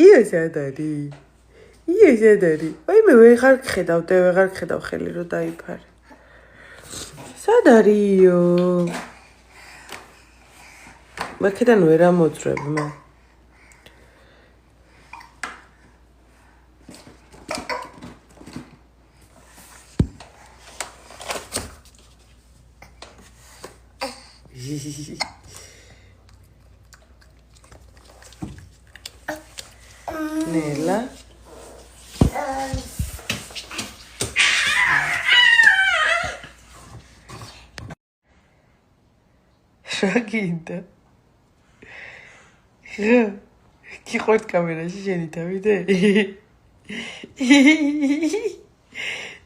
იესადარი. იესადარი. აი მე ვეღარ ხედავ ხელი რომ დაიფარე. სად არისო? მაქედან ვერ ამოძრებ მე. Nela. Shagida. Ki xort kamerაში შენითავი და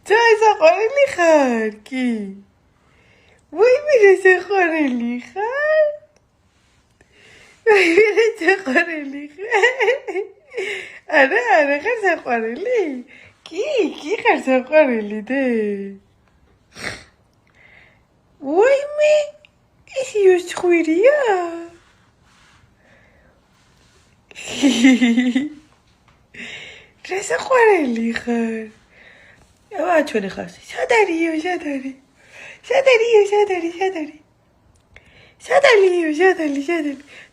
Წაისა ხარელი ხარ კი ვაიმე ხარელი ხარ ვაიმე ხარელი ხარ არა ხარ საყვარელი კი ხარ საყვარელი და ვაიმე ის იუსხვირია რა საყვარელი ხარ აბა ჩვენი ხარ სადარიო სადარი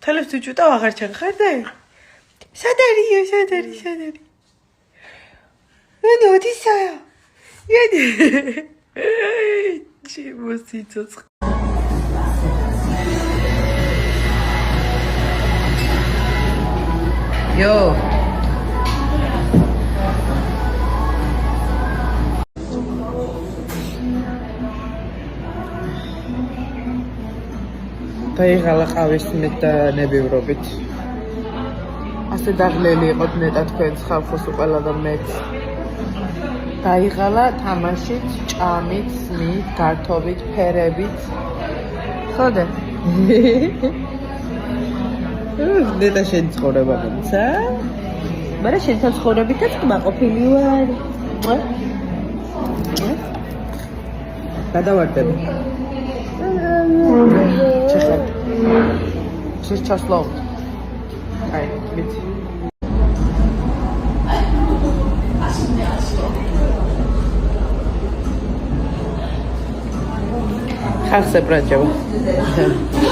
თალებს თუ ჭუტავ აღარ ჩანხარ და სადარიო ნოდისაა იდი ჩემოსიცოცხ Yo. დაიღალა ყავის ნებივრობით. ასე დაღლელი იყოთ ნეტა თქვენს ხალხოს უყალა და მეც. დაიღალა თამაშით, ჭამით, სმით, გართობით, ფერებით. ხოდა? ნეტა შენ ცხოვრება გინცა? მაგრამ შენთან ცხოვრებითაც კმაყოფილი ვარ. გადავარდები. ჩეხებ. შენ ჩასლავ. აი, მით. ხახსე ბრაჯევა.